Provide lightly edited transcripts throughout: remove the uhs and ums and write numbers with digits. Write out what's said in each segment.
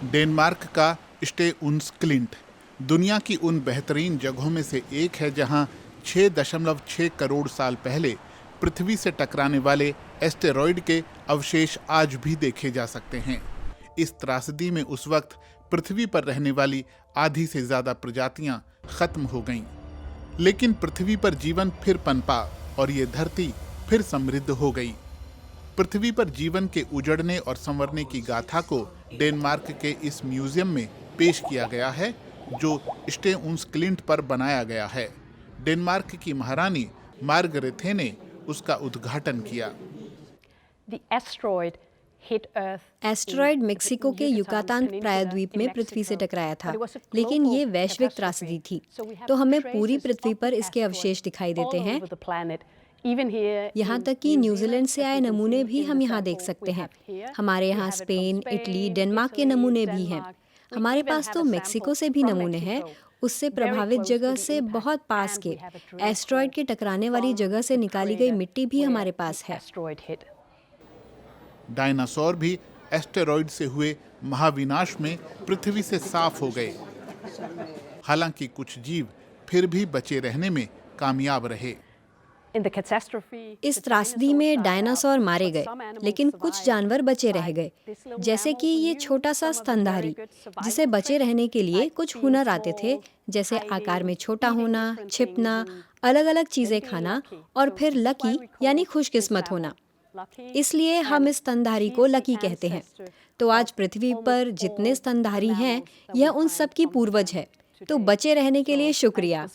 Denmark का स्टेउन्सक्लिंट दुनिया की उन बेहतरीन जगहों में से एक है जहां 6.6 करोड़ साल पहले पृथ्वी से टकराने वाले एस्टेरॉयड के अवशेष आज भी देखे जा सकते हैं। इस त्रासदी में उस वक्त पृथ्वी पर रहने वाली आधी से ज्यादा प्रजातियां खत्म हो गईं। लेकिन पृथ्वी पर जीवन फिर पनपा और ये धरती फिर समृद्ध हो गई। पृथ्वी पर जीवन के उजड़ने और संवरने की गाथा को डेनमार्क के इस म्यूजियम में पेश किया गया है, जो स्टेउन्सक्लिंट पर बनाया गया है। डेनमार्क की महारानी मार्गरेथे ने उसका उद्घाटन किया। एस्टेरॉयड मेक्सिको के युकातान प्रायद्वीप में पृथ्वी से टकराया था, लेकिन ये वैश्विक त्रासदी थी, तो हमें पूरी पृथ्वी पर इसके अवशेष दिखाई देते हैं। यहाँ तक कि न्यूजीलैंड से आए नमूने भी हम यहाँ देख सकते हैं। हमारे यहाँ स्पेन, इटली, डेनमार्क के नमूने भी हैं। हमारे पास तो मेक्सिको से भी नमूने हैं। उससे प्रभावित जगह से बहुत पास के एस्टेरॉयड के टकराने वाली जगह से निकाली गई मिट्टी भी हमारे पास है। डायनासोर भी एस्टेरॉयड से हुए महाविनाश में पृथ्वी से साफ हो गए। हालांकि कुछ जीव फिर भी बचे रहने में कामयाब रहे। इस त्रासदी में डायनासोर मारे गए, लेकिन कुछ जानवर बचे रह गए, जैसे कि ये छोटा सा स्तनधारी, जिसे बचे रहने के लिए कुछ हुनर आते थे, जैसे आकार में छोटा होना, छिपना, अलग अलग चीजें खाना और फिर लकी यानी खुशकिस्मत होना। इसलिए हम इस स्तनधारी को लकी कहते हैं। तो आज पृथ्वी पर जितने स्तनधारी हैं, यह उन सब की पूर्वज है। तो बचे रहने के लिए शुक्रिया।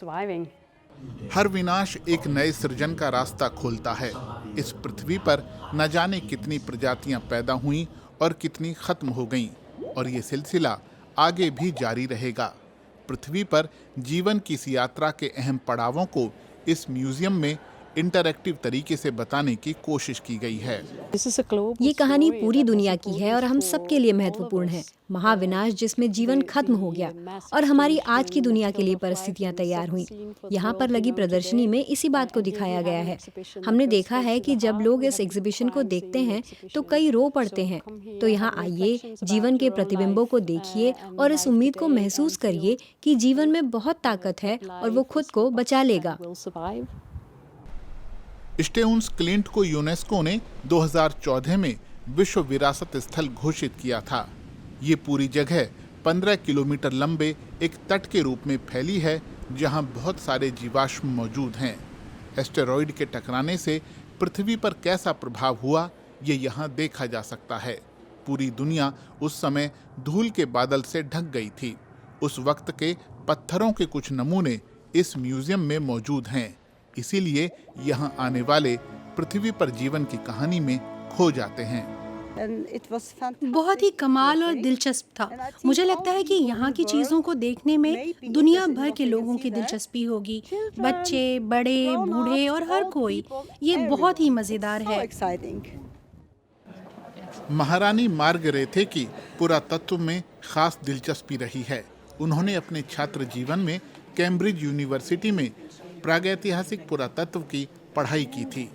हर विनाश एक नए सृजन का रास्ता खोलता है। इस पृथ्वी पर न जाने कितनी प्रजातियां पैदा हुईं और कितनी खत्म हो गईं, और ये सिलसिला आगे भी जारी रहेगा। पृथ्वी पर जीवन की इस यात्रा के अहम पड़ावों को इस म्यूजियम में इंटरैक्टिव तरीके से बताने की कोशिश की गई है। ये कहानी पूरी दुनिया की है और हम सबके लिए महत्वपूर्ण है। महाविनाश जिसमें जीवन खत्म हो गया और हमारी आज की दुनिया के लिए परिस्थितियां तैयार हुई। यहाँ पर लगी प्रदर्शनी में इसी बात को दिखाया गया है। हमने देखा है कि जब लोग इस एग्जीबिशन को देखते हैं तो कई रो पड़ते हैं। तो यहाँ आइए, जीवन के प्रतिबिंबों को देखिए और इस उम्मीद को महसूस करिए कि जीवन में बहुत ताकत है और वो खुद को बचा लेगा। स्टेउन्सक्लिंट को यूनेस्को ने 2014 में विश्व विरासत स्थल घोषित किया था। ये पूरी जगह 15 किलोमीटर लंबे एक तट के रूप में फैली है, जहां बहुत सारे जीवाश्म मौजूद हैं। एस्टेरॉयड के टकराने से पृथ्वी पर कैसा प्रभाव हुआ, ये यहाँ देखा जा सकता है। पूरी दुनिया उस समय धूल के बादल से ढक गई थी। उस वक्त के पत्थरों के कुछ नमूने इस म्यूजियम में मौजूद हैं। इसीलिए यहाँ आने वाले पृथ्वी पर जीवन की कहानी में खो जाते हैं। बहुत ही कमाल और दिलचस्प था। मुझे लगता है कि यहाँ की चीज़ों को देखने में दुनिया भर के लोगों की दिलचस्पी होगी, बच्चे, बड़े, बूढ़े और हर कोई। ये बहुत ही मज़ेदार है। महारानी मार्गरेथे की पुरातत्व में खास दिलचस्पी रही है। उन्होंने अपने छात्र जीवन में कैम्ब्रिज यूनिवर्सिटी में प्रागैतिहासिक पुरातत्व की पढ़ाई की थी।